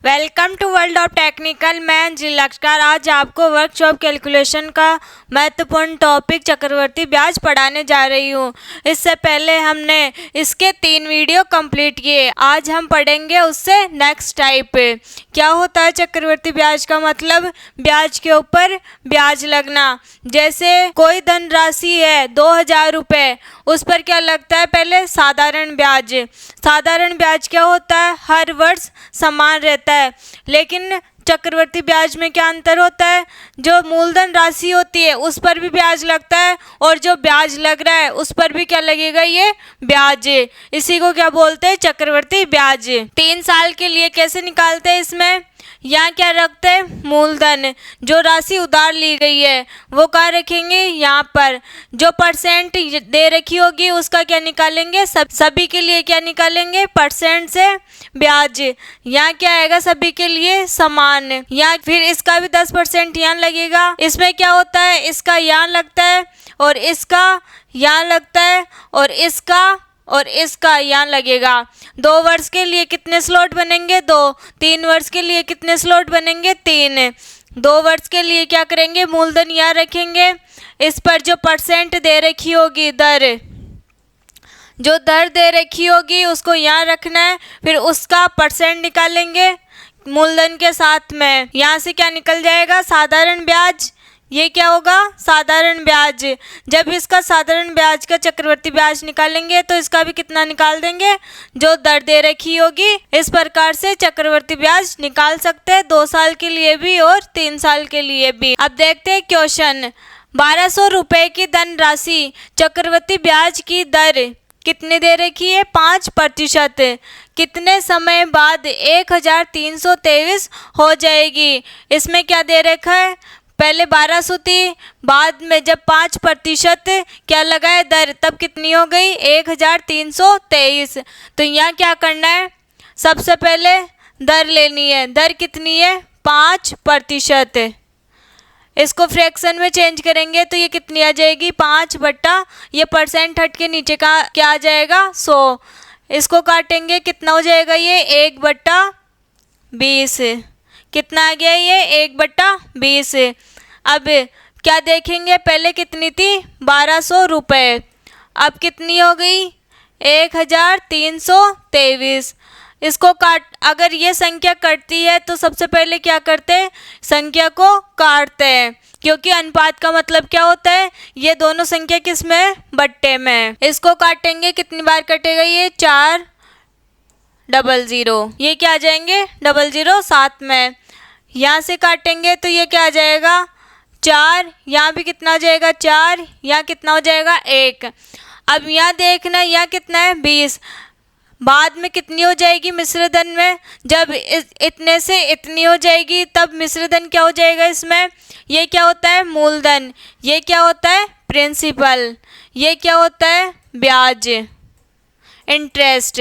Welcome to world of technical. मैं अंजलि लक्ष्कर आज आपको वर्कशॉप कैलकुलेशन का महत्वपूर्ण टॉपिक चक्रवर्ती ब्याज पढ़ाने जा रही हूँ। इससे पहले हमने इसके 3 वीडियो कंप्लीट किए। आज हम पढ़ेंगे उससे नेक्स्ट टाइप। क्या होता है चक्रवर्ती ब्याज का मतलब? ब्याज के ऊपर ब्याज लगना। जैसे कोई धनराशि है 2000 रुपये, उस पर क्या लगता है? पहले साधारण ब्याज। साधारण ब्याज क्या होता है? हर वर्ष समान रहता है। लेकिन चक्रवर्ती ब्याज में क्या अंतर होता है? जो मूलधन राशि होती है उस पर भी ब्याज लगता है और जो ब्याज लग रहा है उस पर भी क्या लगेगा? ये ब्याज। इसी को क्या बोलते हैं? चक्रवर्ती ब्याज। 3 साल के लिए कैसे निकालते हैं? इसमें यहाँ क्या रखते हैं? मूलधन। जो राशि उधार ली गई है वो कहाँ रखेंगे? यहाँ पर। जो परसेंट दे रखी होगी उसका क्या निकालेंगे? सभी के लिए क्या निकालेंगे? परसेंट से ब्याज। यहाँ क्या आएगा? सभी के लिए समान। यहाँ फिर इसका भी 10% यहाँ लगेगा। इसमें क्या होता है? इसका यहाँ लगता है और इसका यहाँ लगता है और इसका यहाँ लगेगा। 2 वर्ष के लिए कितने स्लॉट बनेंगे? 2। 3 वर्ष के लिए कितने स्लॉट बनेंगे? 3। 2 वर्ष के लिए क्या करेंगे? मूलधन यहाँ रखेंगे। इस पर जो परसेंट दे रखी होगी, जो दर दे रखी होगी उसको यहाँ रखना है। फिर उसका परसेंट निकालेंगे मूलधन के साथ में। यहाँ से क्या निकल जाएगा? साधारण ब्याज। ये क्या होगा? साधारण ब्याज। जब इसका साधारण ब्याज का चक्रवर्ती ब्याज निकालेंगे तो इसका भी कितना निकाल देंगे? जो दर दे रखी होगी। इस प्रकार से चक्रवर्ती ब्याज निकाल सकते हैं 2 साल के लिए भी और 3 साल के लिए भी। अब देखते हैं क्वेश्चन। 1200 रुपये की धन राशि चक्रवर्ती ब्याज की दर कितनी दे रखी है? 5%। कितने समय बाद 1323 हो जाएगी? इसमें क्या दे रखा है? पहले 1200 थी, बाद में जब 5% क्या लगा है दर, तब कितनी हो गई? 1323। तो यहाँ क्या करना है? सबसे पहले दर लेनी है। दर कितनी है? 5%। इसको फ्रैक्शन में चेंज करेंगे तो ये कितनी आ जाएगी? 5 बट्टा ये परसेंट हट के नीचे का क्या आ जाएगा? 100। इसको काटेंगे कितना हो जाएगा? ये 1/20। कितना आ गया? ये 1/20। अब क्या देखेंगे? पहले कितनी थी? 1200 रुपये। अब कितनी हो गई? 1323। इसको अगर ये संख्या कटती है तो सबसे पहले क्या करते हैं? संख्या को काटते हैं, क्योंकि अनुपात का मतलब क्या होता है? ये दोनों संख्या किस में? बट्टे में। इसको काटेंगे कितनी बार कटेगा? ये 4 00। ये क्या आ जाएंगे? 00 साथ में। यहाँ से काटेंगे तो ये क्या आ जाएगा? 4। यहाँ भी कितना हो जाएगा? 4। यहाँ कितना हो जाएगा? 1। अब यहाँ देखना, यहाँ कितना है? 20। बाद में कितनी हो जाएगी मिश्र धन में? जब इतने से इतनी हो जाएगी तब मिश्र धन क्या हो जाएगा इसमें? ये क्या होता है? मूलधन। ये क्या होता है? प्रिंसिपल। ये क्या होता है? ब्याज, इंटरेस्ट।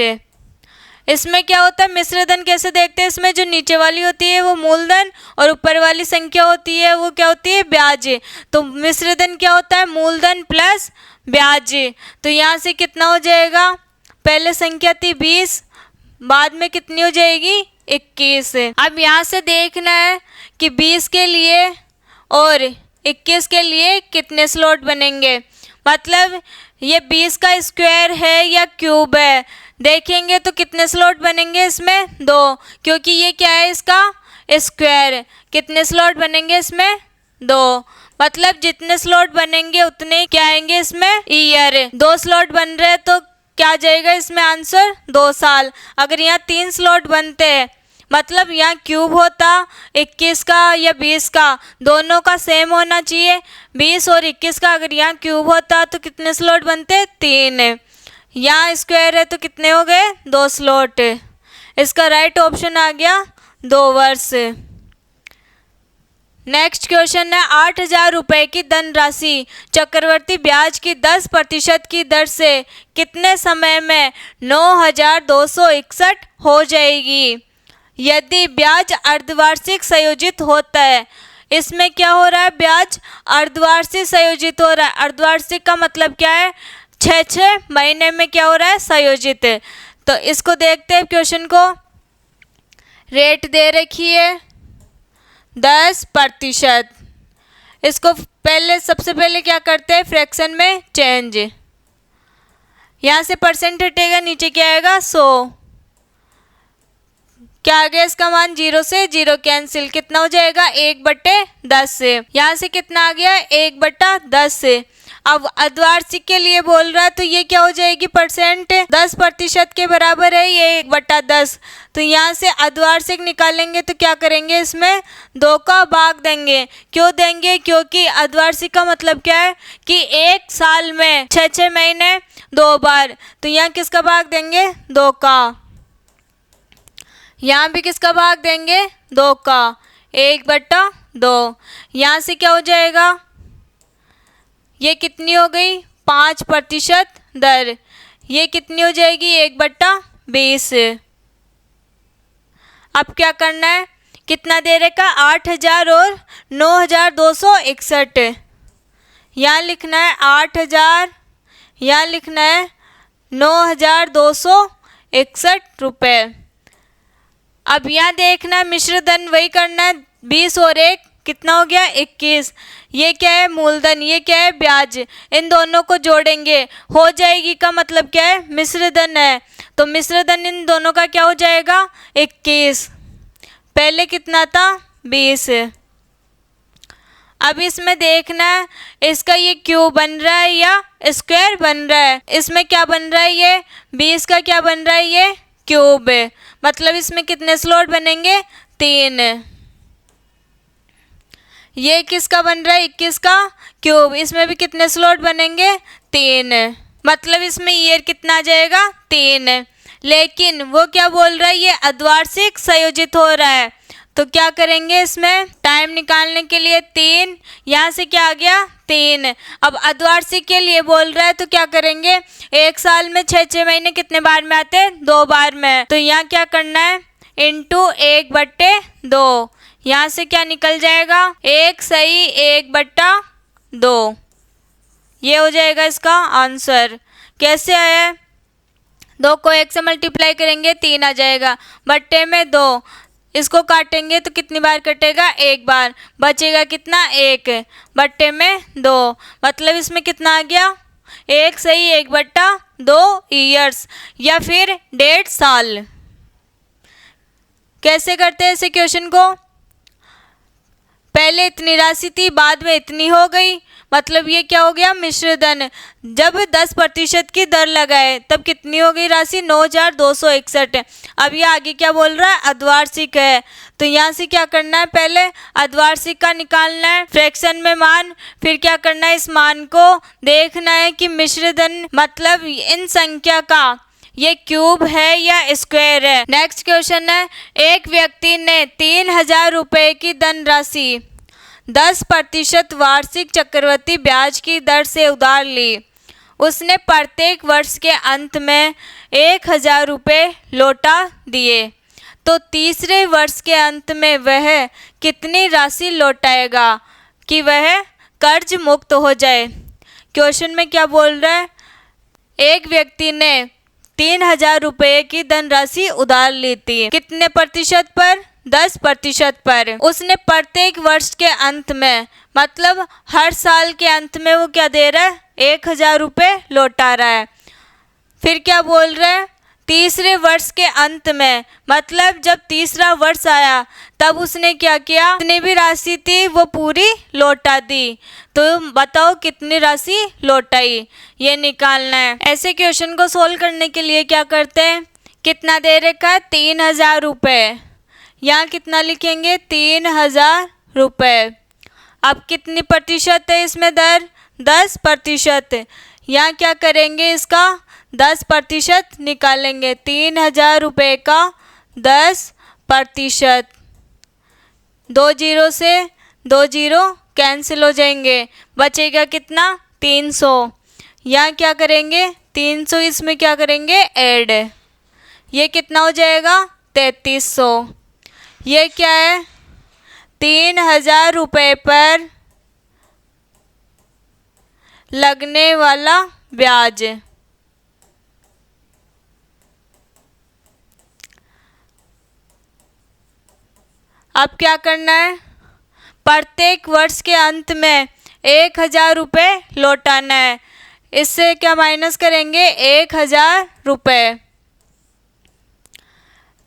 इसमें क्या होता है? मिश्र धन कैसे देखते हैं? इसमें जो नीचे वाली होती है वो मूलधन और ऊपर वाली संख्या होती है वो क्या होती है? ब्याज। तो मिश्र धन क्या होता है? मूलधन प्लस ब्याज। तो यहाँ से कितना हो जाएगा? पहले संख्या थी 20, बाद में कितनी हो जाएगी? 21। अब यहाँ से देखना है कि 20 के लिए और 21 के लिए कितने स्लॉट बनेंगे। मतलब ये 20 का स्क्वायर है या क्यूब है? देखेंगे तो कितने स्लॉट बनेंगे इसमें? 2, क्योंकि ये क्या है? इसका स्क्वायर। कितने स्लॉट बनेंगे इसमें? 2। मतलब जितने स्लॉट बनेंगे उतने क्या आएंगे इसमें? ईयर। 2 स्लॉट बन रहे हैं तो क्या आ जाएगा इसमें आंसर? 2 साल। अगर यहाँ 3 स्लॉट बनते हैं, मतलब यहाँ क्यूब होता 21 का या 20 का, दोनों का सेम होना चाहिए। 20 और 21 का अगर यहाँ क्यूब होता तो कितने स्लॉट बनते? 3। यहाँ स्क्वायर है तो कितने हो गए? 2 स्लॉट। इसका राइट ऑप्शन आ गया 2 वर्ष। नेक्स्ट क्वेश्चन है 8000 रुपये की धनराशि चक्रवर्ती ब्याज की 10% की दर से कितने समय में 9261 हो जाएगी? यदि ब्याज अर्धवार्षिक संयोजित होता है। इसमें क्या हो रहा है? ब्याज अर्धवार्षिक संयोजित हो रहा है। अर्धवार्षिक का मतलब क्या है? 6 महीने में क्या हो रहा है? संयोजित। तो इसको देखते हैं क्वेश्चन को। रेट दे रखी है 10%। इसको पहले सबसे पहले क्या करते हैं, फ्रैक्शन में चेंज। यहाँ से परसेंट हटेगा, नीचे क्या आएगा 100। क्या आ गया इसका मान, 0 से 0 कैंसिल, कितना हो जाएगा 1/10 से। यहाँ से कितना आ गया 1/10 से। अब अर्धवार्षिक के लिए बोल रहा है तो ये क्या हो जाएगी, परसेंट 10% के बराबर है ये 1/10। तो यहाँ से अर्धवार्षिक निकालेंगे तो क्या करेंगे, इसमें 2 का भाग देंगे। क्यों देंगे, क्योंकि अर्धवार्षिक का मतलब क्या है कि एक साल में 6 महीने 2 बार। तो यहाँ किसका भाग देंगे, 2 का। यहाँ भी किसका भाग देंगे, 2 का, 1/2। यहाँ से क्या हो जाएगा, ये कितनी हो गई 5% दर, ये कितनी हो जाएगी 1/20। अब क्या करना है, कितना दे रखा 8000 और 9261। यहाँ लिखना है 8000, यहाँ लिखना है 9261 रुपये। अब यहाँ देखना है मिश्र धन वही करना है, 20 और 1 कितना हो गया 21। ये क्या है मूलधन, ये क्या है ब्याज, इन दोनों को जोड़ेंगे हो जाएगी का मतलब क्या है, मिश्र धन है। तो मिश्र धन इन दोनों का क्या हो जाएगा 21। पहले कितना था 20। अब इसमें देखना है इसका ये क्यूब बन रहा है या स्क्वायर बन रहा है। इसमें क्या बन रहा है, ये 20 का क्या बन रहा है, ये क्यूब है। मतलब इसमें कितने स्लॉट बनेंगे 3। ये किसका बन रहा है 21 का क्यूब, इसमें भी कितने स्लॉट बनेंगे 3। मतलब इसमें ईयर कितना आ जाएगा 3। लेकिन वो क्या बोल रहा है, ये अर्धवार्षिक संयोजित हो रहा है। तो क्या करेंगे, इसमें टाइम निकालने के लिए 3, यहाँ से क्या आ गया 3। अब अर्धवार्षिक के लिए बोल रहा है तो क्या करेंगे, एक साल में 6 महीने कितने बार में आते हैं 2 बार में। तो यहाँ क्या करना है इंटू 1/2। यहाँ से क्या निकल जाएगा 1 सही 1/2। ये हो जाएगा इसका आंसर। कैसे आया, 2 को 1 से मल्टीप्लाई करेंगे 3 आ जाएगा, बट्टे में 2, इसको काटेंगे तो कितनी बार कटेगा 1 बार, बचेगा कितना 1, बट्टे में 2। मतलब इसमें कितना आ गया 1 सही 1/2 ईयर्स या फिर 1.5 साल। कैसे करते हैं इसे क्वेश्चन को, पहले इतनी राशि थी बाद में इतनी हो गई, मतलब ये क्या हो गया मिश्र धन। जब 10% की दर लगाए तब कितनी हो गई राशि 9261। अब ये आगे क्या बोल रहा है अर्धवार्षिक है। तो यहाँ से क्या करना है, पहले अर्धवार्षिक का निकालना है फ्रैक्शन में मान, फिर क्या करना है इस मान को देखना है कि मिश्र धन मतलब इन संख्या का ये क्यूब है या स्क्वायर है। नेक्स्ट क्वेश्चन है, एक व्यक्ति ने 3000 रुपये की धनराशि 10% वार्षिक चक्रवृद्धि ब्याज की दर से उधार ली। उसने प्रत्येक वर्ष के अंत में 1000 रुपये लौटा दिए, तो तीसरे वर्ष के अंत में वह कितनी राशि लौटाएगा कि वह कर्ज मुक्त हो जाए। क्वेश्चन में क्या बोल रहा है, एक व्यक्ति ने 3000 रुपये की धनराशि उधार ली थी, कितने प्रतिशत पर 10% पर। उसने प्रत्येक वर्ष के अंत में मतलब हर साल के अंत में वो क्या दे रहा है 1000 रुपये लौटा रहा है। फिर क्या बोल रहा है तीसरे वर्ष के अंत में, मतलब जब तीसरा वर्ष आया तब उसने क्या किया, जितनी भी राशि थी वो पूरी लौटा दी। तो बताओ कितनी राशि लौटाई, ये निकालना है। ऐसे क्वेश्चन को सोल्व करने के लिए क्या करते हैं, कितना दे रखा है 3000 रुपये, यहाँ कितना लिखेंगे 3000 रुपये। अब कितनी प्रतिशत है इसमें दर 10%, यहाँ क्या करेंगे इसका 10% निकालेंगे। 3000 रुपये का 10%, 2 जीरो से 2 जीरो कैंसिल हो जाएंगे, बचेगा कितना 300। यहाँ क्या करेंगे 300 इसमें क्या करेंगे ऐड, ये कितना हो जाएगा 3300। ये क्या है 3000 रुपये पर लगने वाला ब्याज। अब क्या करना है, प्रत्येक वर्ष के अंत में 1000 रुपये लौटाना है। इससे क्या माइनस करेंगे, 1000 रुपये,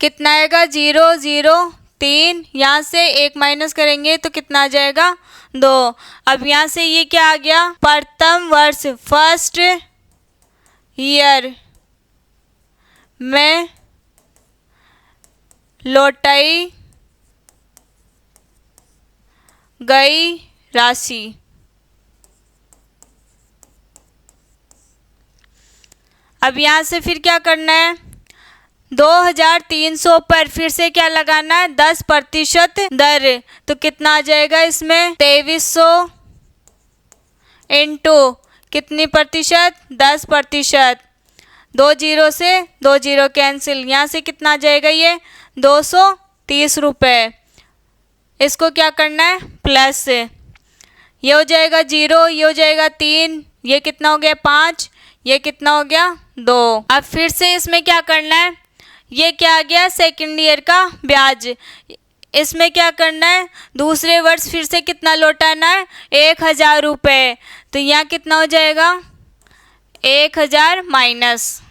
कितना आएगा 003, यहाँ से 1 माइनस करेंगे तो कितना आ जाएगा 2। अब यहाँ से ये क्या आ गया, प्रथम वर्ष, फर्स्ट ईयर में लौटाई गई राशि। अब यहाँ से फिर क्या करना है, 2300 पर फिर से क्या लगाना है, 10% दर, तो कितना आ जाएगा इसमें 2300 इंटू कितनी प्रतिशत, 10%, 2 जीरो से 2 जीरो कैंसिल, यहाँ से कितना आ जाएगा ये 230 रुपये। इसको क्या करना है, प्लस, ये हो जाएगा 0, ये हो जाएगा 3, ये कितना हो गया 5, ये कितना हो गया 2। अब फिर से इसमें क्या करना है, ये क्या आ गया सेकंड ईयर का ब्याज, इसमें क्या करना है, दूसरे वर्ष फिर से कितना लौटाना है, 1000 रुपये, तो यहाँ कितना हो जाएगा 1000 माइनस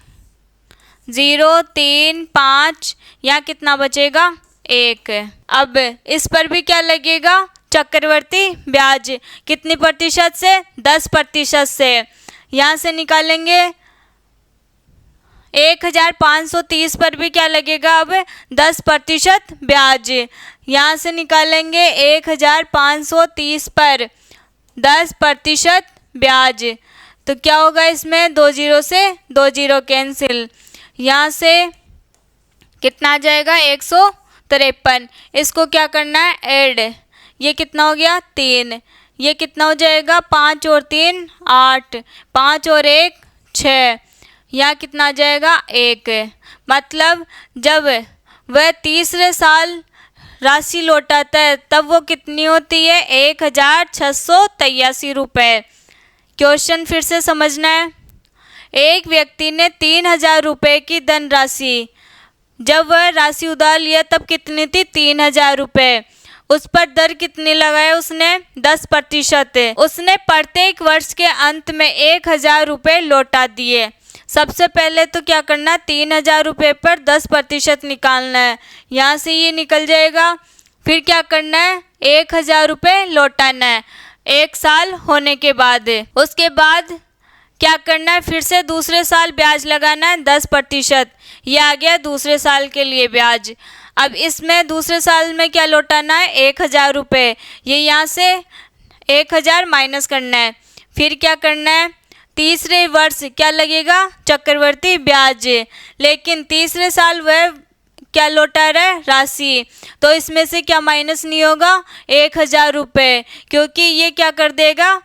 0, 3, 5, यहाँ कितना बचेगा 1। अब इस पर भी क्या लगेगा, चक्रवर्ती ब्याज, कितनी प्रतिशत से, 10% से, यहाँ से निकालेंगे 1530 पर भी क्या लगेगा, अब 10% ब्याज, यहाँ से निकालेंगे 1530 पर 10% ब्याज, तो क्या होगा इसमें 2 जीरो से 2 जीरो कैंसिल, यहाँ से कितना आ जाएगा 153। इसको क्या करना है, ऐड, ये कितना हो गया 3, ये कितना हो जाएगा 5 और 3 8, 5 और 1 6, यहाँ कितना आ जाएगा 1। मतलब जब वह तीसरे साल राशि लौटाता है तब वो कितनी होती है, 1683 रुपये। क्वेश्चन फिर से समझना है, एक व्यक्ति ने 3000 रुपये की धनराशि, जब वह राशि उधार लिया तब कितनी थी 3000 रुपये, उस पर दर कितनी लगाया उसने, 10%। उसने प्रत्येक वर्ष के अंत में 1000 रुपये लौटा दिए। सबसे पहले तो क्या करना है, 3000 रुपये पर 10% निकालना है, यहाँ से ये निकल जाएगा। फिर क्या करना है, 1000 रुपये लौटाना है 1 साल होने के बाद। उसके बाद क्या करना है, फिर से दूसरे साल ब्याज लगाना है 10%, ये आ गया दूसरे साल के लिए ब्याज। अब इसमें दूसरे साल में क्या लौटाना है, 1000 रुपये, ये यहाँ से 1000 माइनस करना है। फिर क्या करना है, तीसरे वर्ष क्या लगेगा, चक्रवर्ती ब्याज, लेकिन तीसरे साल वह क्या लौटा रहा है, राशि, तो इसमें से क्या माइनस नहीं होगा, 1000 रुपये, क्योंकि ये क्या कर देगा,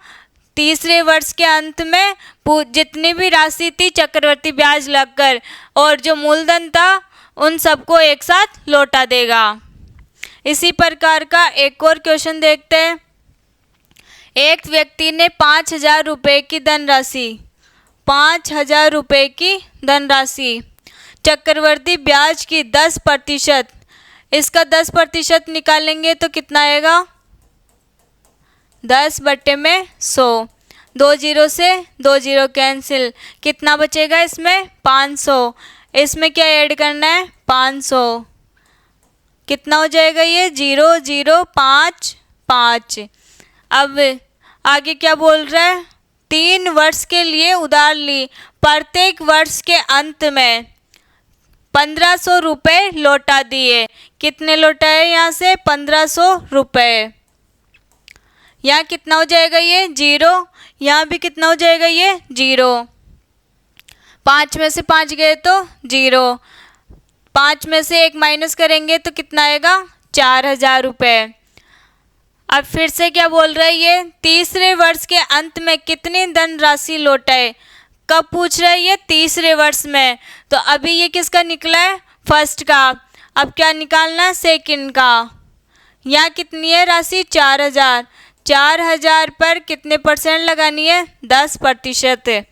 तीसरे वर्ष के अंत में जितनी भी राशि थी चक्रवर्ती ब्याज लगकर और जो मूलधन था उन सबको एक साथ लौटा देगा। इसी प्रकार का एक और क्वेश्चन देखते हैं। एक व्यक्ति ने 5000 रुपये की धनराशि, 5000 रुपये की धनराशि, चक्रवर्ती ब्याज की 10%, इसका 10% निकालेंगे तो कितना आएगा, 10/100, 2 जीरो से 2 जीरो कैंसिल, कितना बचेगा इसमें 500, इसमें क्या ऐड करना है 500, कितना हो जाएगा ये 0055। अब आगे क्या बोल रहा है, 3 वर्ष के लिए उधार ली, प्रत्येक वर्ष के अंत में 1500 रुपये लौटा दिए। कितने लौटाए यहाँ से 1500 रुपये, यहाँ कितना हो जाएगा ये 0, यहाँ भी कितना हो जाएगा ये 0, 5 में से 5 गए तो 0, 5 में से 1 माइनस करेंगे तो कितना आएगा 4000 रुपये। अब फिर से क्या बोल रहा है ये, तीसरे वर्ष के अंत में कितनी धनराशि लौटाए, कब पूछ रहा है ये तीसरे वर्ष में, तो अभी ये किसका निकला है फर्स्ट का, अब क्या निकालना है सेकंड का। यहाँ कितनी है राशि 4000, 4000 पर कितने % लगानी है 10%,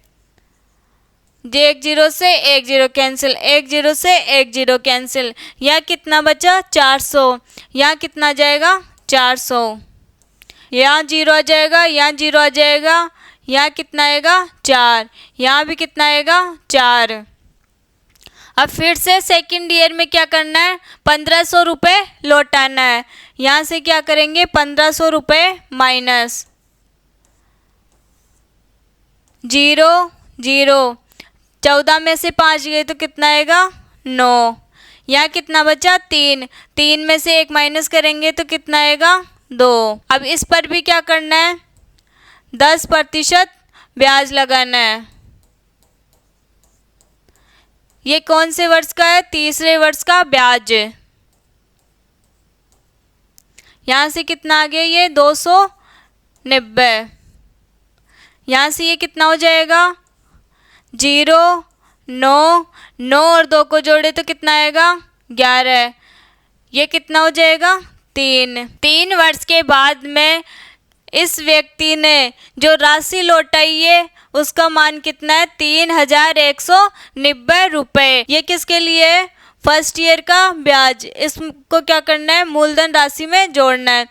जे एक जीरो से एक जीरो कैंसिल, एक जीरो से एक जीरो कैंसिल। यहाँ कितना बचा 400, यहाँ कितना आ जाएगा 400। यहाँ जीरो आ जाएगा, यहाँ जीरो आ जाएगा, यहाँ कितना आएगा 4, यहाँ भी कितना आएगा 4। अब फिर से सेकंड ईयर में क्या करना है, 1500 रुपये लौटाना है। यहाँ से क्या करेंगे 1500 रुपये माइनस, जीरो जीरो, 14 में से 5 गए तो कितना आएगा 9। यहाँ कितना बचा 3, 3 में से 1 माइनस करेंगे तो कितना आएगा 2। अब इस पर भी क्या करना है, 10% ब्याज लगाना है। ये कौन से वर्ष का है, तीसरे वर्ष का ब्याज। यहाँ से कितना आ गया ये 290। यहाँ से ये कितना हो जाएगा 0, 9, 9 और 2 को जोड़े तो कितना आएगा 11। ये कितना हो जाएगा 3 वर्ष के बाद में इस व्यक्ति ने जो राशि लौटाई है उसका मान कितना है 3190 रुपये। ये किसके लिए है, फर्स्ट ईयर का ब्याज। इसको क्या करना है, मूलधन राशि में जोड़ना है।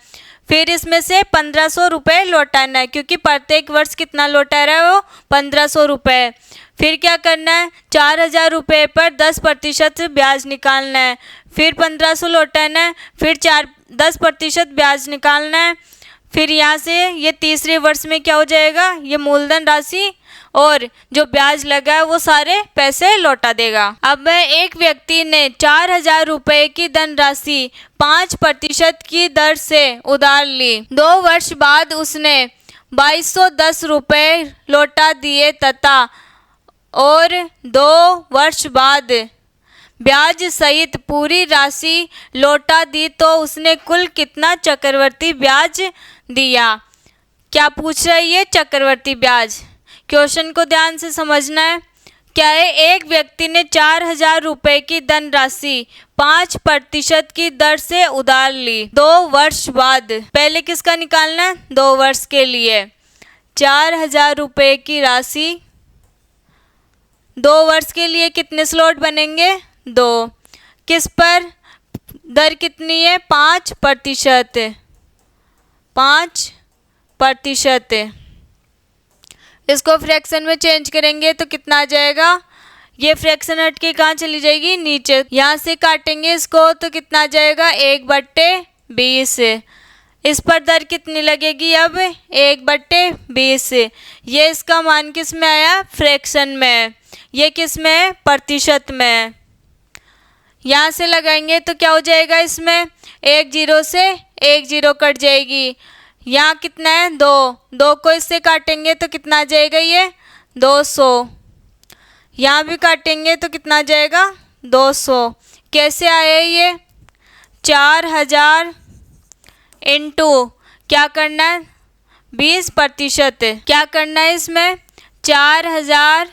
फिर इसमें से 1500 रुपये लौटाना है, क्योंकि प्रत्येक वर्ष कितना लौटा रहा है वो 1500 रुपये। फिर क्या करना है, 4000 रुपये पर 10% ब्याज निकालना है। फिर 1500 लौटाना है, फिर 10% ब्याज निकालना है। फिर यहाँ से ये तीसरे वर्ष में क्या हो जाएगा, ये मूलधन राशि और जो ब्याज लगा है वो सारे पैसे लौटा देगा। अब एक व्यक्ति ने 4000 रुपये की धनराशि 5% की दर से उधार ली। 2 वर्ष बाद उसने 2210 रुपये लौटा दिए तथा और 2 वर्ष बाद ब्याज सहित पूरी राशि लौटा दी तो उसने कुल कितना चक्रवर्ती ब्याज दिया। क्या पूछ रही है, चक्रवर्ती ब्याज। क्वेश्चन को ध्यान से समझना है। क्या है, एक व्यक्ति ने 4000 रुपये की धनराशि 5% की दर से उधार ली 2 वर्ष बाद। पहले किसका निकालना है, 2 वर्ष के लिए। 4000 रुपये की राशि 2 वर्ष के लिए कितने स्लॉट बनेंगे, 2। किस पर, दर कितनी है 5%, 5%। इसको फ्रैक्शन में चेंज करेंगे तो कितना आ जाएगा, ये फ्रैक्शन हट के कहाँ चली जाएगी, नीचे। यहाँ से काटेंगे इसको तो कितना आ जाएगा 1/20। इस पर दर कितनी लगेगी अब 1/20। ये इसका मान किस में आया, फ्रैक्शन में। ये किस में है, प्रतिशत में। यहाँ से लगाएंगे तो क्या हो जाएगा, इसमें 1 जीरो से 1 जीरो कट जाएगी। यहाँ कितना है 2 को इससे काटेंगे तो कितना आ जाएगा, ये 200। यहाँ भी काटेंगे तो कितना आ जाएगा 200। कैसे आया ये, 4000 इंटू क्या करना है 20%। क्या करना है इसमें, 4000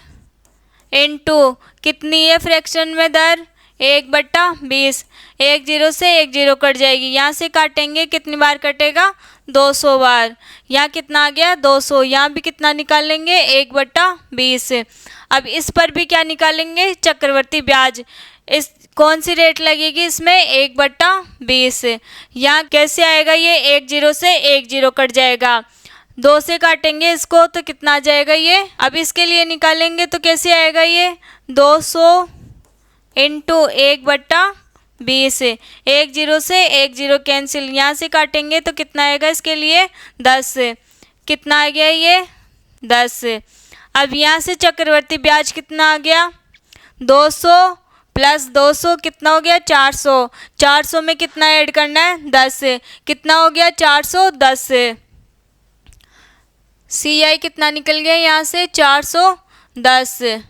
इंटू कितनी है फ्रैक्शन में दर 1/20। 1 जीरो से 1 जीरो कट जाएगी। यहाँ से काटेंगे कितनी बार कटेगा, 200 बार। यहाँ कितना आ गया 200। यहाँ भी कितना निकालेंगे 1/20। अब इस पर भी क्या निकालेंगे, चक्रवर्ती ब्याज। इस कौन सी रेट लगेगी इसमें, 1/20। यहाँ कैसे आएगा, ये 1 जीरो से 1 जीरो कट जाएगा। 2 से काटेंगे इसको तो कितना आ जाएगा ये। अब इसके लिए निकालेंगे तो कैसे आएगा ये, 200 इंटू 1/20। 1 जीरो से 1 जीरो कैंसिल। यहाँ से काटेंगे तो कितना आएगा इसके लिए 10। कितना आ गया ये 10। अब यहाँ से चक्रवर्ती ब्याज कितना आ गया, 200 प्लस 200 कितना हो गया 400। 400 में कितना ऐड करना है 10। कितना हो गया 410। CI कितना निकल गया यहाँ से 410।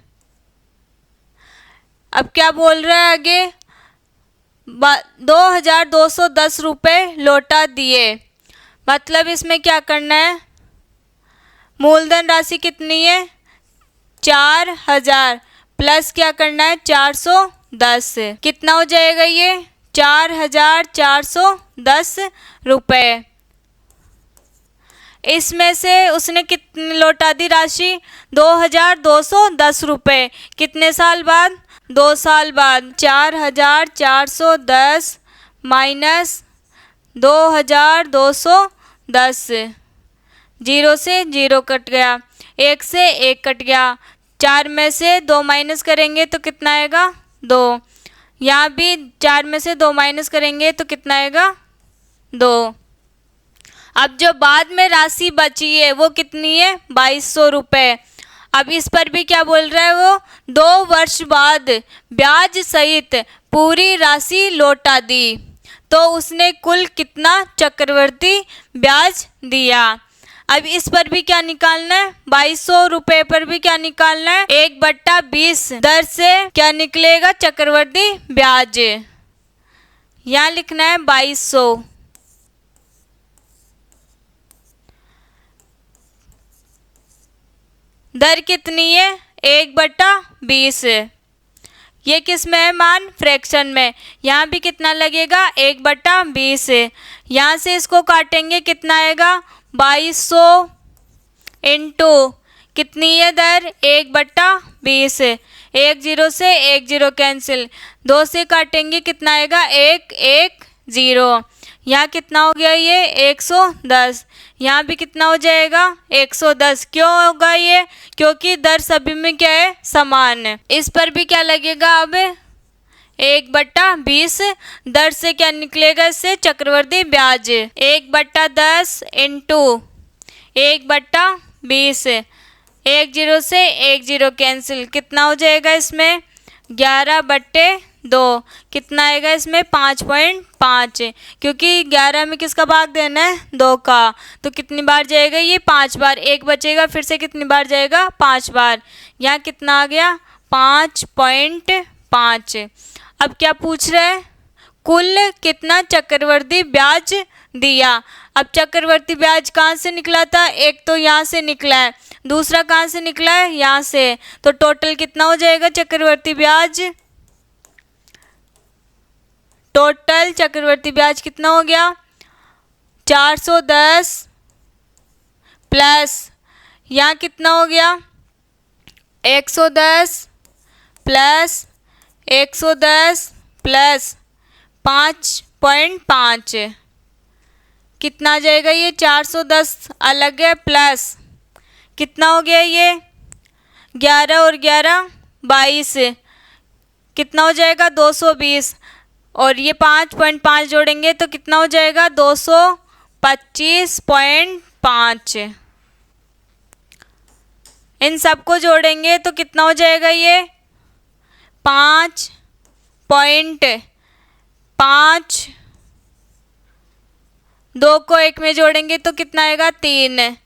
अब क्या बोल रहा है आगे, 2210 रुपये लौटा दिए। मतलब इसमें क्या करना है, मूलधन राशि कितनी है 4000 प्लस क्या करना है 410। कितना हो जाएगा ये 4410 रुपये। इसमें से उसने कितनी लौटा दी राशि? 2210 रुपये। कितने साल बाद? 2 साल बाद। 4410 माइनस 2210, जीरो से जीरो कट गया, एक से एक कट गया, 4 में से 2 माइनस करेंगे तो कितना आएगा? 2। यहाँ भी 4 में से 2 माइनस करेंगे तो कितना आएगा? 2। अब जो बाद में राशि बची है वो कितनी है? 2200 रुपये। अब इस पर भी क्या बोल रहा है वो? 2 वर्ष बाद ब्याज सहित पूरी राशि लौटा दी, तो उसने कुल कितना चक्रवर्ती ब्याज दिया। अब इस पर भी क्या निकालना है? 2200 रुपये पर भी क्या निकालना है? 1/20 दर से क्या निकलेगा? चक्रवर्ती ब्याज। यहाँ लिखना है 2200। दर कितनी है? 1/20। ये किस में है मान? फ्रैक्शन में। यहाँ भी कितना लगेगा? 1/20। यहाँ से इसको काटेंगे कितना आएगा? 2200 इंटू कितनी है दर? 1/20। 1 0 से 1 0 कैंसिल, 2 से काटेंगे कितना आएगा? 1 1 0। यहाँ कितना हो गया? ये 110। यहाँ भी कितना हो जाएगा? 110। क्यों होगा ये? क्योंकि दर सभी में क्या है? समान है। इस पर भी क्या लगेगा? अब 1/20 दर से क्या निकलेगा? इससे चक्रवर्ती ब्याज। 1/10 इंटू 1/20, 1 0 से 1 0 कैंसिल, कितना हो जाएगा इसमें? 11/2। कितना आएगा इसमें? 5.5, क्योंकि 11 में किसका भाग देना है? 2 का। तो कितनी बार जाएगा ये? 5 बार। 1 बचेगा, फिर से कितनी बार जाएगा? 5 बार। यहाँ कितना आ गया? 5.5। अब क्या पूछ रहा है? कुल कितना चक्रवर्ती ब्याज दिया। अब चक्रवर्ती ब्याज कहाँ से निकला था? एक तो यहाँ से निकला है, दूसरा कहाँ से निकला है? यहाँ से। तो टोटल कितना हो जाएगा चक्रवर्ती ब्याज? टोटल चक्रवर्ती ब्याज कितना हो गया? 410 प्लस यहाँ कितना हो गया? 110 प्लस 110 प्लस 5.5, कितना आ जाएगा ये? 410 अलग है, प्लस कितना हो गया ये? 11 और 11 22, कितना हो जाएगा? 220। और ये 5.5 जोड़ेंगे तो कितना हो जाएगा? 225.5। इन सबको जोड़ेंगे तो कितना हो जाएगा ये? 5.5। 2 को 1 में जोड़ेंगे तो कितना आएगा? 3।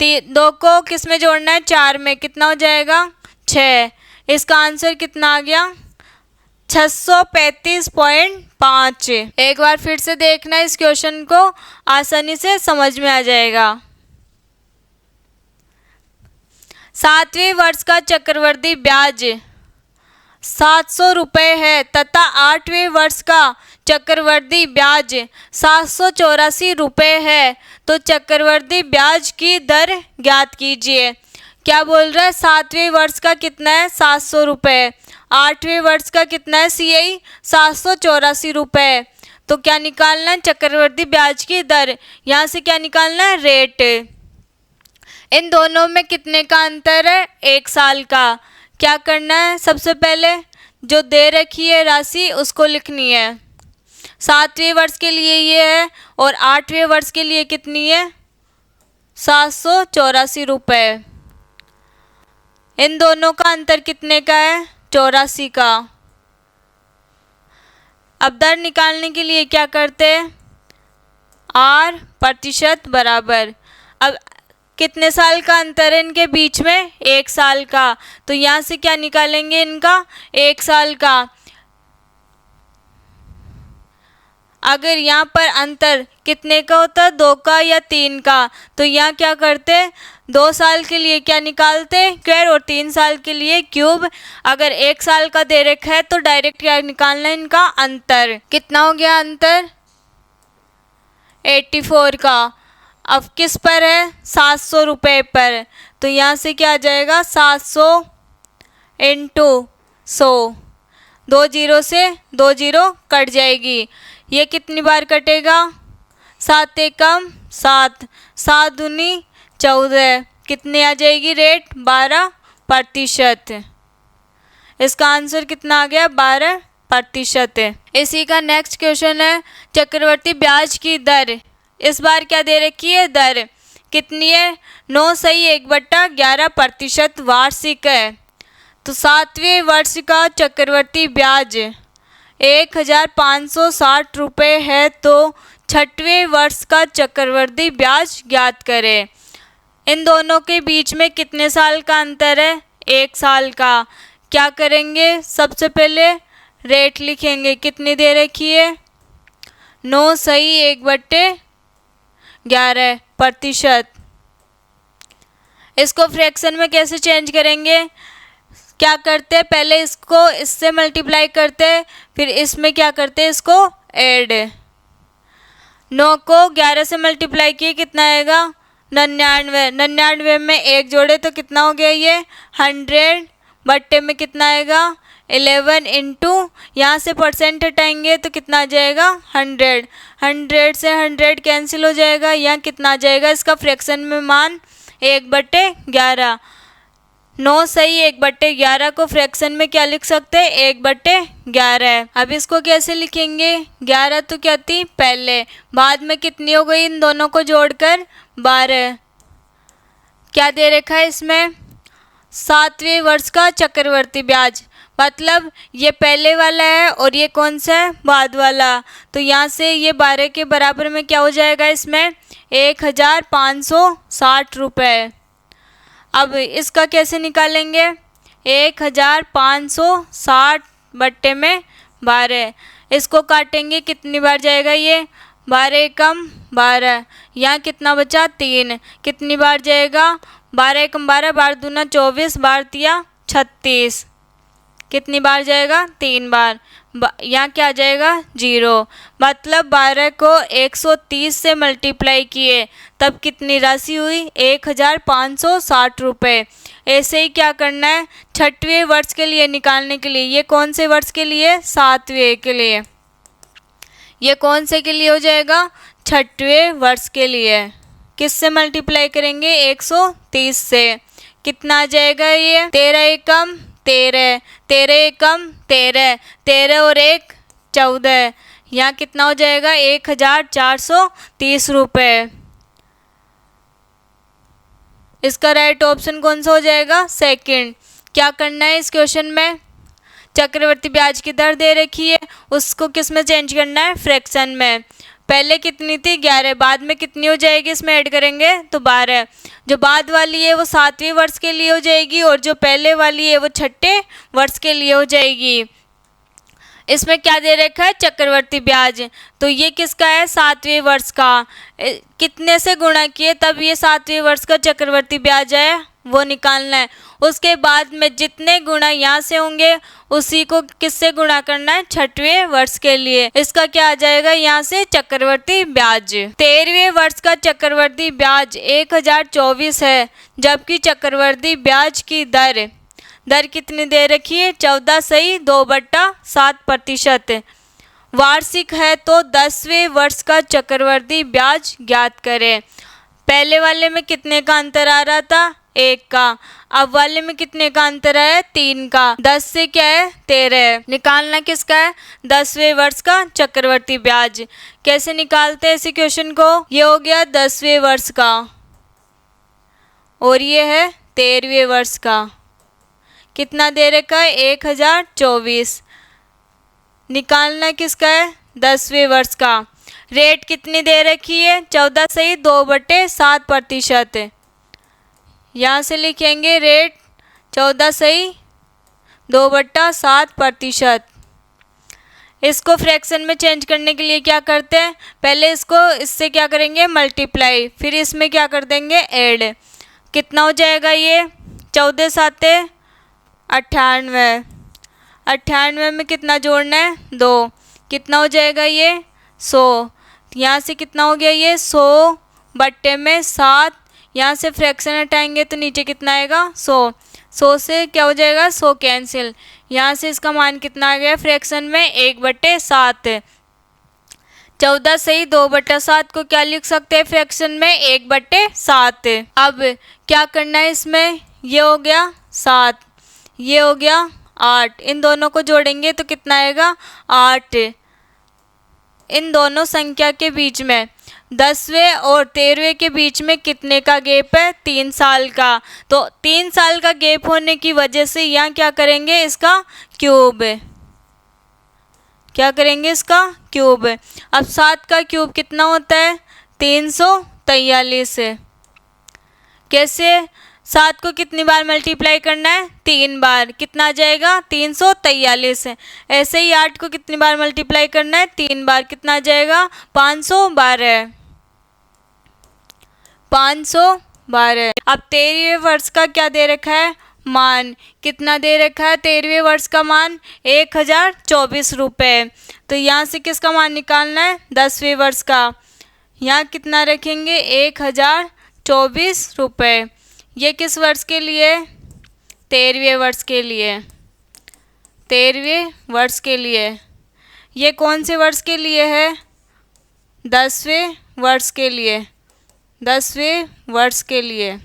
2 को किस में जोड़ना है? 4 में। कितना हो जाएगा? 6। इसका आंसर कितना आ गया? 635.5। एक बार फिर से देखना, इस क्वेश्चन को आसानी से समझ में आ जाएगा। 7वें वर्ष का चक्रवर्ती ब्याज 700 रुपये है तथा 8वें वर्ष का चक्रवर्ती ब्याज 784 रुपये है, तो चक्रवर्ती ब्याज की दर ज्ञात कीजिए। क्या बोल रहा है? 7वें वर्ष का कितना है? 700 रुपये। 8वें वर्ष का कितना है? CI 784 रुपये। तो क्या निकालना है? चक्रवर्ती ब्याज की दर। यहाँ से क्या निकालना है? रेट। इन दोनों में कितने का अंतर है? 1 साल का। क्या करना है? सबसे पहले जो दे रखी है राशि उसको लिखनी है। 7वें वर्ष के लिए ये है और 8वें वर्ष के लिए कितनी है? 784 रुपये। इन दोनों का अंतर कितने का है? 84 का। अब दर निकालने के लिए क्या करते हैं? R प्रतिशत बराबर। अब कितने साल का अंतर है इनके बीच में? 1 साल का। तो यहाँ से क्या निकालेंगे इनका? 1 साल का। अगर यहाँ पर अंतर कितने का होता है? 2 का या 3 का। तो यहाँ क्या करते? 2 साल के लिए क्या निकालते? स्क्वायर, और 3 साल के लिए क्यूब। अगर 1 साल का दे रखा है तो डायरेक्ट क्या निकालना है? इनका अंतर। कितना हो गया अंतर? 84 का। अब किस पर है, 700 रुपये पर, तो यहाँ से क्या आ जाएगा 700 इंटू 100, 2 जीरो से 2 जीरो कट जाएगी। ये कितनी बार कटेगा, 7 एकम 7, 7 दूनी 14, कितनी आ जाएगी रेट, 12%। इसका आंसर कितना आ गया, 12% है। इसी का नेक्स्ट क्वेश्चन है चक्रवर्ती ब्याज की दर। इस बार क्या दे रखी है, दर कितनी है, 9 सही 1/11% वार्षिक है। तो 7वें वर्ष का चक्रवर्ती ब्याज 1560 रुपये है, तो 6वें वर्ष का चक्रवर्ती ब्याज ज्ञात करें। इन दोनों के बीच में कितने साल का अंतर है, 1 साल का। क्या करेंगे, सबसे पहले रेट लिखेंगे, कितनी दे रखी है, 9 सही 1/11%। इसको फ्रैक्शन में कैसे चेंज करेंगे, क्या करते हैं, पहले इसको इससे मल्टीप्लाई करते हैं, फिर इसमें क्या करते हैं, इसको ऐड। 9 को 11 से मल्टीप्लाई किए कितना आएगा, 99, 99 में 1 जोड़े तो कितना हो गया ये 100, बट्टे में कितना आएगा 11 इंटू, यहाँ से परसेंट हटाएंगे तो कितना आ जाएगा 100, 100 से 100 कैंसिल हो जाएगा, यहाँ कितना आ जाएगा इसका फ्रैक्शन में मान 1/11। 9 सही 1/11 को फ्रैक्शन में क्या लिख सकते हैं, 1/11। अब इसको कैसे लिखेंगे, 11 तो क्या थी पहले, बाद में कितनी हो गई इन दोनों को जोड़कर 12। क्या दे रखा है इसमें, 7वें वर्ष का चक्रवर्ती ब्याज, मतलब ये पहले वाला है और ये कौन सा है, बाद वाला। तो यहाँ से ये 12 के बराबर में क्या हो जाएगा, इसमें 1560 रुपये। अब इसका कैसे निकालेंगे, 1560 बट्टे में 12, इसको काटेंगे कितनी बार जाएगा ये, 12 एकम 12, यहाँ कितना बचा 3, कितनी बार जाएगा, 12 एकम 12, 12 दूना 24, 12 तिया 36, कितनी बार जाएगा 3 बार, यहाँ क्या आ जाएगा 0। मतलब 12 को 130 से मल्टीप्लाई किए तब कितनी राशि हुई, 1560 रुपये। ऐसे ही क्या करना है 6वें वर्ष के लिए निकालने के लिए, ये कौन से वर्ष के लिए, 7वें के लिए, ये कौन से के लिए हो जाएगा, 6वें वर्ष के लिए। किससे मल्टीप्लाई करेंगे, 130 से, कितना आ जाएगा ये 13 एकम 13, 13 एकम 13, 13 और 1 14, यहाँ कितना हो जाएगा 1430 रुपये। इसका राइट ऑप्शन कौन सा हो जाएगा, सेकंड। क्या करना है इस क्वेश्चन में, चक्रवर्ती ब्याज की दर दे रखी है, उसको किस में चेंज करना है, फ्रैक्शन में। पहले कितनी थी 11, बाद में कितनी हो जाएगी, इसमें ऐड करेंगे तो 12। जो बाद वाली है वो 7वें वर्ष के लिए हो जाएगी और जो पहले वाली है वो 6ठे वर्ष के लिए हो जाएगी। इसमें क्या दे रखा है, चक्रवर्ती ब्याज, तो ये किसका है, 7वें वर्ष का। कितने से गुणा किए तब ये 7वें वर्ष का चक्रवर्ती ब्याज है वो निकालना है। उसके बाद में जितने गुणा यहाँ से होंगे उसी को किससे गुणा करना है, 6वें वर्ष के लिए। इसका क्या आ जाएगा यहाँ से, चक्रवर्ती ब्याज। 13वें वर्ष का चक्रवर्ती ब्याज 1024 है, जबकि चक्रवर्ती ब्याज की दर कितनी दे रखी है, 14 सही 2/7%। वार्षिक है तो 10वें वर्ष का चक्रवर्ती ब्याज ज्ञात करें। पहले वाले में कितने का अंतर आ रहा था, 1 का, अब वाले में कितने का अंतर है, 3 का। 10 से क्या है 13, निकालना किसका है, 10वें वर्ष का चक्रवर्ती ब्याज। कैसे निकालते हैं इसी क्वेश्चन को, ये हो गया 10वें वर्ष का और ये है 13वें वर्ष का। कितना दे रखा है, 1024, निकालना किसका है, 10वें वर्ष का। रेट कितनी दे रखी है, 14 सही 2/7%। यहाँ से लिखेंगे रेट 14 सही 2/7%। इसको फ्रैक्शन में चेंज करने के लिए क्या करते हैं, पहले इसको इससे क्या करेंगे मल्टीप्लाई, फिर इसमें क्या कर देंगे ऐड। कितना हो जाएगा ये, 14 7 98, 98 में कितना जोड़ना है 2, कितना हो जाएगा ये 100। यहाँ से कितना हो गया ये 100 बट्टे में 7, यहाँ से फ्रैक्शन हटाएंगे तो नीचे कितना आएगा 100, 100 से क्या हो जाएगा 100 कैंसिल, यहाँ से इसका मान कितना आ गया फ्रैक्शन में 1/7। 14 से ही 2/7 को क्या लिख सकते हैं फ्रैक्शन में 1/7। अब क्या करना है इसमें, ये हो गया 7, ये हो गया 8, इन दोनों को जोड़ेंगे तो कितना आएगा 8। इन दोनों संख्या के बीच में 10वें और 13वें के बीच में कितने का गैप है, 3 साल का। तो 3 साल का गैप होने की वजह से यहाँ क्या करेंगे इसका क्यूब, क्या करेंगे इसका क्यूब। अब 7 का क्यूब कितना होता है 343। कैसे, 7 को कितनी बार मल्टीप्लाई करना है 3 बार, कितना आ जाएगा 343। ऐसे ही 8 को कितनी बार मल्टीप्लाई करना है 3 बार, कितना आ जाएगा 512, 512। अब 13वें वर्ष का क्या दे रखा है मान, कितना दे रखा है 13वें वर्ष का मान 1024 रुपये। तो यहाँ से किसका मान निकालना है 10वें वर्ष का, यहाँ कितना रखेंगे 1024 रुपये। ये किस वर्ष के लिए, 13वें वर्ष के लिए, 13वें वर्ष के लिए। ये कौन से वर्ष के लिए है 10वें वर्ष के लिए, 10वें वर्ष के लिए।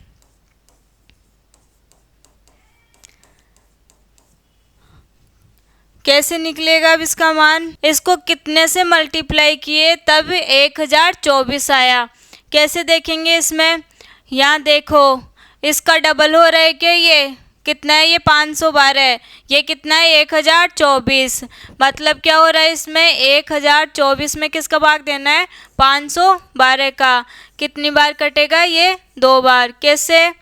कैसे निकलेगा अब इसका मान, इसको कितने से मल्टीप्लाई किए तब 1024 आया। कैसे देखेंगे इसमें, यहाँ देखो इसका डबल हो रहा है क्या, ये कितना है ये 512, ये कितना है 1024। मतलब क्या हो रहा है इसमें 1024 में किसका भाग देना है 512 का। कितनी बार कटेगा ये 2 बार। कैसे,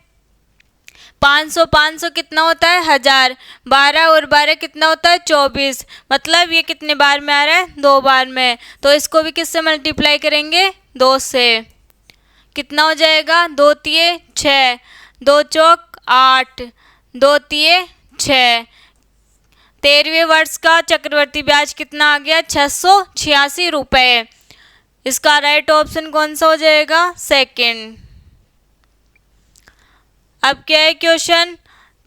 500 500 कितना होता है 1000, 12 और 12 कितना होता है 24। मतलब ये कितने बार में आ रहा है 2 बार में। तो इसको भी किससे मल्टीप्लाई करेंगे 2 से, कितना हो जाएगा 2 तिये 6, 2 चौक 8, 2 तिये 6। 13वें वर्ष का चक्रवर्ती ब्याज कितना आ गया 686 रुपये। इसका राइट ऑप्शन कौन सा हो जाएगा सेकंड। अब क्या है क्वेश्चन,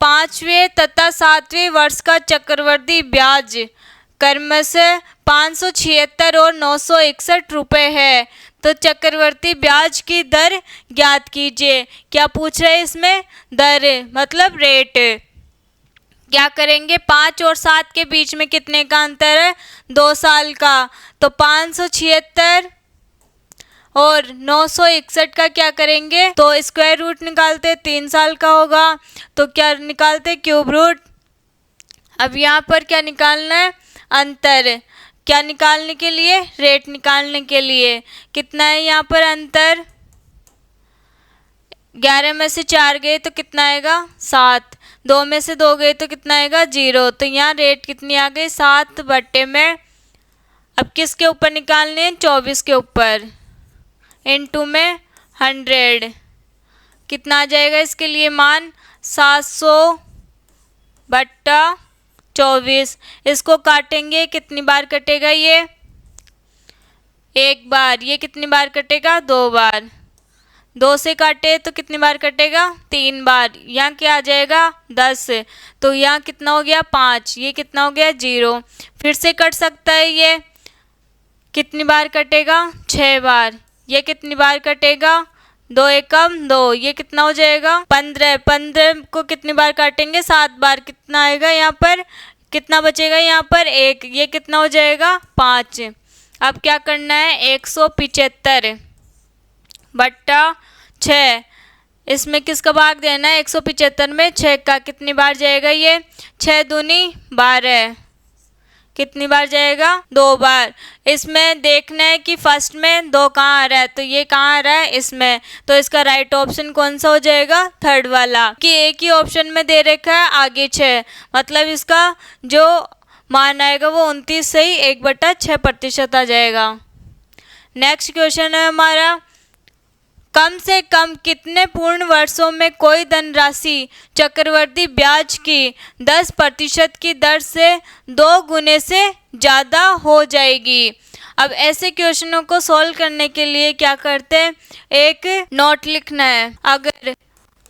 5वें तथा 7वें वर्ष का चक्रवर्ती ब्याज क्रमशः 576 और 961 रुपये है। तो चक्रवर्ती ब्याज की दर ज्ञात कीजिए। क्या पूछ रहे हैं इसमें, दर मतलब रेट। क्या करेंगे 5 और 7 के बीच में कितने का अंतर है 2 साल का। तो 576 और 961 का क्या करेंगे, तो स्क्वायर रूट निकालते 3 साल का होगा तो क्या निकालते क्यूब रूट। अब यहाँ पर क्या निकालना है अंतर, क्या निकालने के लिए रेट निकालने के लिए। कितना है यहाँ पर अंतर, 11 में से 4 गए तो कितना आएगा 7, 2 में से 2 गए तो कितना आएगा 0। तो यहाँ रेट कितनी आ गई 7 बट्टे में। अब किसके ऊपर निकालने हैं 24 के ऊपर, इनटू में 100 कितना आ जाएगा इसके लिए मान 700/24। इसको काटेंगे कितनी बार कटेगा ये 1 बार, ये कितनी बार कटेगा 2 बार। 2 से काटे तो कितनी बार कटेगा 3 बार। यहाँ क्या आ जाएगा 10, तो यहाँ कितना हो गया 5, ये कितना हो गया 0। फिर से कट सकता है ये, कितनी बार कटेगा 6 बार। ये कितनी बार कटेगा 2 एकम 2, ये कितना हो जाएगा 15। 15 को कितनी बार काटेंगे 7 बार, कितना आएगा यहाँ पर, कितना बचेगा यहाँ पर 1, ये कितना हो जाएगा 5। अब क्या करना है 175/6, इसमें किसका भाग देना है 175 में 6 का। कितनी बार जाएगा ये 6 दूनी 12, कितनी बार जाएगा 2 बार। इसमें देखना है कि फर्स्ट में 2 कहाँ आ रहा है, तो ये कहाँ आ रहा है इसमें। तो इसका राइट ऑप्शन कौन सा हो जाएगा थर्ड वाला, कि एक ही ऑप्शन में दे रखा है आगे 6, मतलब इसका जो मान आएगा वो 29 से ही 1/6% आ जाएगा। नेक्स्ट क्वेश्चन है हमारा, कम से कम कितने पूर्ण वर्षों में कोई धनराशि चक्रवर्ती ब्याज की 10% की दर से 2 गुने से ज़्यादा हो जाएगी। अब ऐसे क्वेश्चनों को सॉल्व करने के लिए क्या करते हैं, एक नोट लिखना है। अगर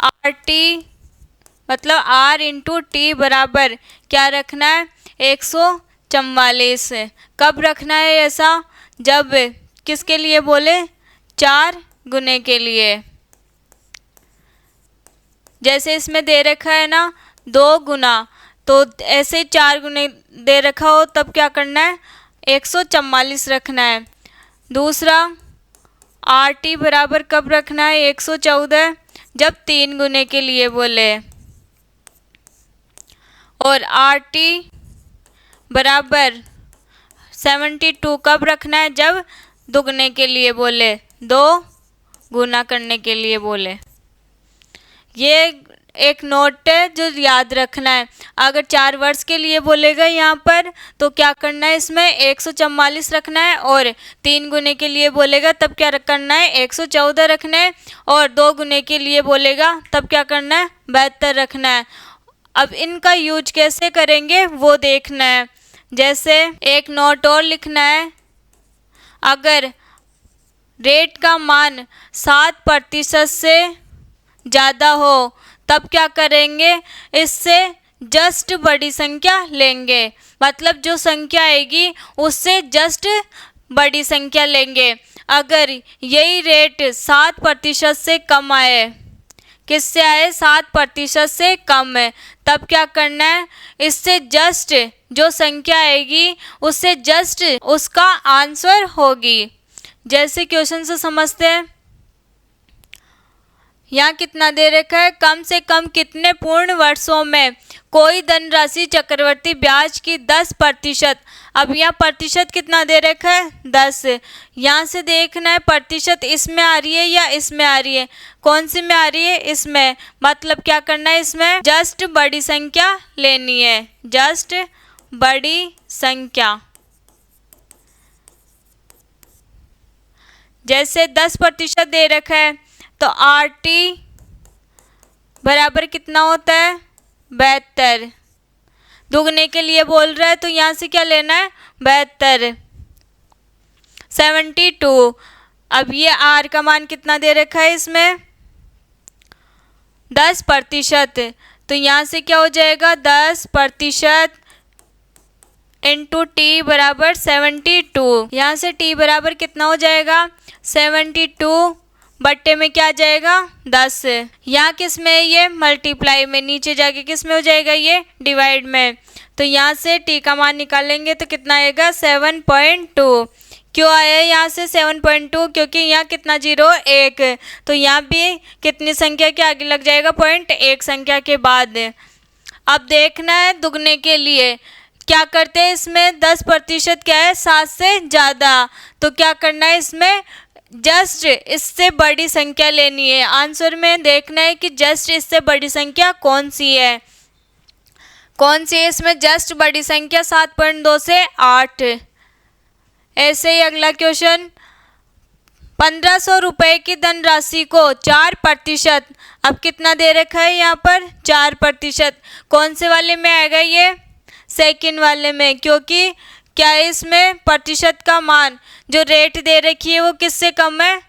आर टी मतलब आर इंटू टी बराबर क्या रखना है, 144। कब रखना है ऐसा, जब किसके लिए बोले, 4 गुने के लिए। जैसे इसमें दे रखा है ना 2 गुना, तो ऐसे 4 गुने दे रखा हो तब क्या करना है, 144 रखना है। दूसरा आर टी बराबर कब रखना है, 114, जब 3 गुने के लिए बोले। और आर टी बराबर 72 कब रखना है, जब दुगने के लिए बोले, 2 गुना करने के लिए बोले। ये एक नोट है जो याद रखना है। अगर 4 वर्ष के लिए बोलेगा यहाँ पर तो क्या करना है, इसमें 144 रखना है, और 3 गुने के लिए बोलेगा तब क्या करना है, 114 रखना है, और 2 गुने के लिए बोलेगा तब क्या करना है, 72 रखना है। अब इनका यूज कैसे करेंगे वो देखना है। जैसे एक नोट और लिखना है, अगर रेट का मान 7% से ज़्यादा हो तब क्या करेंगे, इससे जस्ट बड़ी संख्या लेंगे। मतलब जो संख्या आएगी उससे जस्ट बड़ी संख्या लेंगे। अगर यही रेट 7% से कम आए, किससे आए, 7% से कम है, तब क्या करना है, इससे जस्ट जो संख्या आएगी उससे जस्ट उसका आंसर होगी। जैसे क्वेश्चन से समझते हैं, यहाँ कितना दे रखा है, कम से कम कितने पूर्ण वर्षों में कोई धनराशि चक्रवर्ती ब्याज की 10%। अब यहाँ प्रतिशत कितना दे रखा है, 10। यहाँ से देखना है प्रतिशत इसमें आ रही है या इसमें आ रही है, कौन सी में आ रही है, इसमें। मतलब क्या करना है, इसमें जस्ट बड़ी संख्या लेनी है, जस्ट बड़ी संख्या। जैसे 10% दे रखा है तो आर टी बराबर कितना होता है, 72। दुगने के लिए बोल रहा है तो यहाँ से क्या लेना है, 72, 72। अब ये आर का मान कितना दे रखा है, इसमें 10%, तो यहाँ से क्या हो जाएगा, 10% इंटू टी बराबर 72। यहाँ से टी बराबर कितना हो जाएगा, 72 बट्टे में क्या आ जाएगा, 10। यहाँ किस में है, ये मल्टीप्लाई में, नीचे जाके किस में हो जाएगा, ये डिवाइड में। तो यहाँ से टी का मान निकालेंगे तो कितना आएगा, 7.2। क्यों आया यहाँ से 7.2, क्योंकि यहाँ कितना 0, 1, तो यहाँ भी कितनी संख्या के आगे लग जाएगा, 0.1 संख्या के बाद। अब देखना है दुगने के लिए क्या करते हैं, इसमें 10% क्या है, 7 से ज़्यादा, तो क्या करना है, इसमें जस्ट इससे बड़ी संख्या लेनी है। आंसर में देखना है कि जस्ट इससे बड़ी संख्या कौन सी है, कौन सी है इसमें जस्ट बड़ी संख्या, 7.2 से 8। ऐसे ही अगला क्वेश्चन, 1500 रुपये की धनराशि को 4%, अब कितना दे रखा है यहाँ पर, 4%, कौन से वाले में आएगा, ये सेकंड वाले में, क्योंकि क्या है, इसमें प्रतिशत का मान जो रेट दे रखी है वो किससे कम है,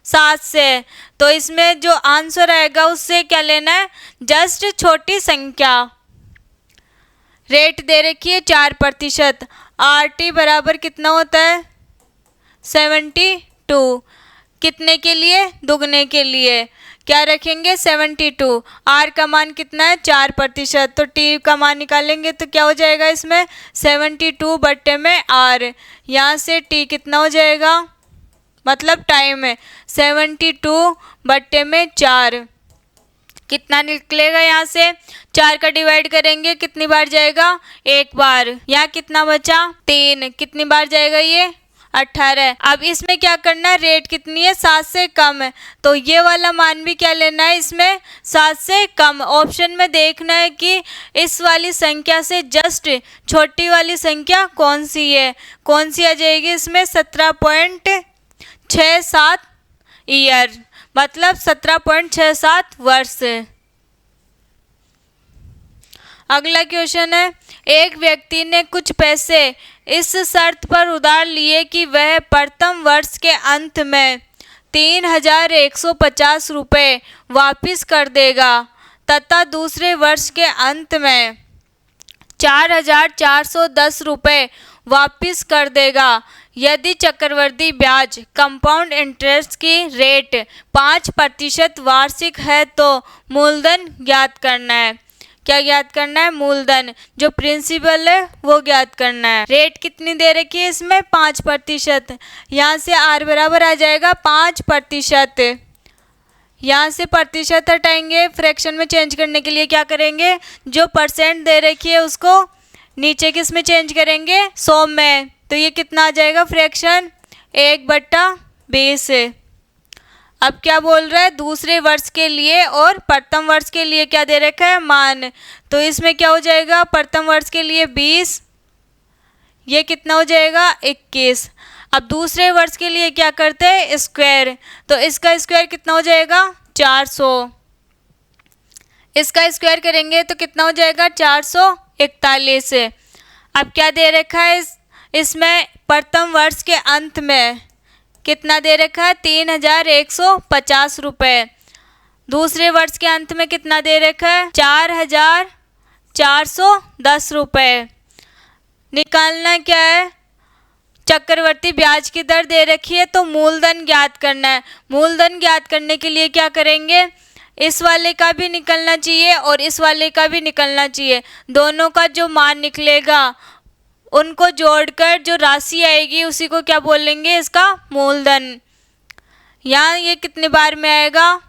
7 से। तो इसमें जो आंसर आएगा उससे क्या लेना है, जस्ट छोटी संख्या। रेट दे रखी है 4%, आर टी बराबर कितना होता है, 72। कितने के लिए, दुगने के लिए क्या रखेंगे, 72। आर का मान कितना है, 4%, तो टी का मान निकालेंगे तो क्या हो जाएगा, इसमें 72 बट्टे में आर। यहाँ से टी कितना हो जाएगा, मतलब टाइम है, 72 बट्टे में 4। कितना निकलेगा, यहाँ से 4 का डिवाइड करेंगे कितनी बार जाएगा, 1 बार। यहाँ कितना बचा, 3, कितनी बार जाएगा, ये 18। अब इसमें क्या करना है, रेट कितनी है, 7 से कम है, तो ये वाला मान भी क्या लेना है, इसमें 7 से कम। ऑप्शन में देखना है कि इस वाली संख्या से जस्ट छोटी वाली संख्या कौन सी है, कौन सी आ जाएगी, इसमें 17.67 ईयर, मतलब 17.67 वर्ष। अगला क्वेश्चन है, एक व्यक्ति ने कुछ पैसे इस शर्त पर उधार लिए कि वह प्रथम वर्ष के अंत में 3,150 रुपये वापिस कर देगा तथा दूसरे वर्ष के अंत में 4,410 रुपये वापिस कर देगा। यदि चक्रवृद्धि ब्याज कंपाउंड इंटरेस्ट की रेट 5% वार्षिक है तो मूलधन ज्ञात करना है। क्या ज्ञात करना है? मूलधन। जो प्रिंसिपल है वो ज्ञात करना है। रेट कितनी दे रखी है इसमें? 5%। यहाँ से आर बराबर आ जाएगा 5%। यहाँ से प्रतिशत हटाएंगे, फ्रैक्शन में चेंज करने के लिए क्या करेंगे, जो परसेंट दे रखी है उसको नीचे किस में चेंज करेंगे, 100 में। तो ये कितना आ जाएगा फ्रैक्शन, 1/20। अब क्या बोल रहा है, दूसरे वर्ष के लिए और प्रथम वर्ष के लिए क्या दे रखा है, मान। तो इसमें क्या हो जाएगा, प्रथम वर्ष के लिए 20, ये कितना हो जाएगा 21। अब दूसरे वर्ष के लिए क्या करते हैं, स्क्वायर। तो इसका स्क्वायर कितना हो जाएगा 400। इसका स्क्वायर करेंगे तो कितना हो जाएगा 441। अब क्या दे रखा है इसमें, प्रथम वर्ष के अंत में कितना दे रखा है 3,150 रुपये। दूसरे वर्ष के अंत में कितना दे रखा है 4,410 रुपये। निकालना क्या है, चक्रवर्ती ब्याज की दर दे रखी है तो मूलधन ज्ञात करना है। मूलधन ज्ञात करने के लिए क्या करेंगे, इस वाले का भी निकलना चाहिए और इस वाले का भी निकलना चाहिए। दोनों का जो मान निकलेगा उनको जोड़कर जो राशि आएगी उसी को क्या बोलेंगे, इसका मूलधन। यहाँ ये कितने बार में आएगा,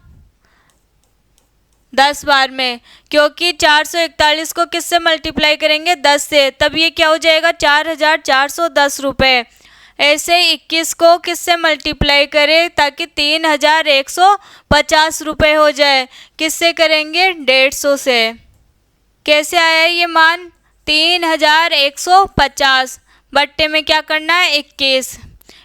10 बार में, क्योंकि 441 को किससे मल्टीप्लाई करेंगे 10 से, तब ये क्या हो जाएगा 4,410 रुपये। ऐसे 21 को किससे मल्टीप्लाई करें ताकि 3,150 रुपये हो जाए, किससे करेंगे 150 से। कैसे आया ये मान 3,150, बट्टे में क्या करना है 21।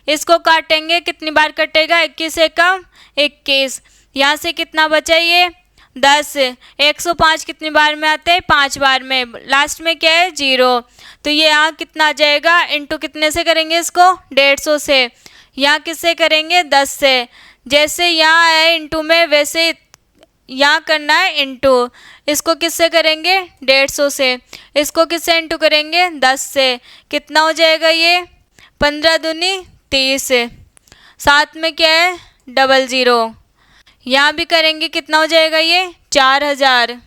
इसको काटेंगे, कितनी बार कटेगा 21 से कम 21। यहाँ से कितना बचा ये 10, 105 कितनी बार में आते हैं 5 बार में, लास्ट में क्या है 0। तो ये यहाँ कितना आ जाएगा, इंटू कितने से करेंगे इसको 150 से, यहाँ किससे करेंगे 10 से। जैसे यहाँ है इंटू में वैसे यहाँ करना है इंटू। इसको किससे करेंगे 150 से, इसको किससे इंटू करेंगे 10 से। कितना हो जाएगा ये 15 दूनी 30, साथ में क्या है 00। यहाँ भी करेंगे, कितना हो जाएगा ये 4,000।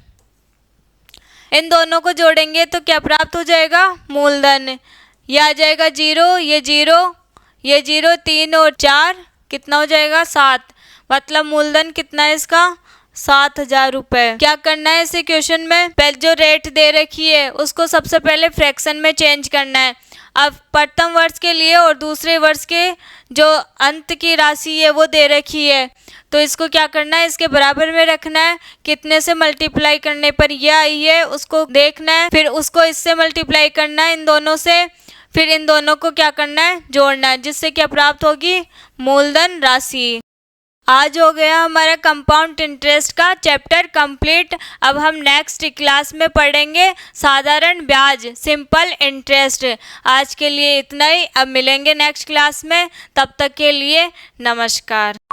इन दोनों को जोड़ेंगे तो क्या प्राप्त हो जाएगा, मूलधन। ये आ जाएगा 0, ये 0, ये 0, 3 और 4 कितना हो जाएगा 7। मतलब मूलधन कितना है इसका 7,000 रुपये। क्या करना है इसे क्वेश्चन में, पहले जो रेट दे रखी है उसको सबसे पहले फ्रैक्शन में चेंज करना है। अब प्रथम वर्ष के लिए और दूसरे वर्ष के जो अंत की राशि है वो दे रखी है, तो इसको क्या करना है इसके बराबर में रखना है। कितने से मल्टीप्लाई करने पर यह आई है उसको देखना है, फिर उसको इससे मल्टीप्लाई करना है इन दोनों से, फिर इन दोनों को क्या करना है जोड़ना है, जिससे क्या प्राप्त होगी मूलधन राशि। आज हो गया हमारा कंपाउंड इंटरेस्ट का चैप्टर कंप्लीट। अब हम नेक्स्ट क्लास में पढ़ेंगे साधारण ब्याज, सिंपल इंटरेस्ट। आज के लिए इतना ही, अब मिलेंगे नेक्स्ट क्लास में, तब तक के लिए नमस्कार।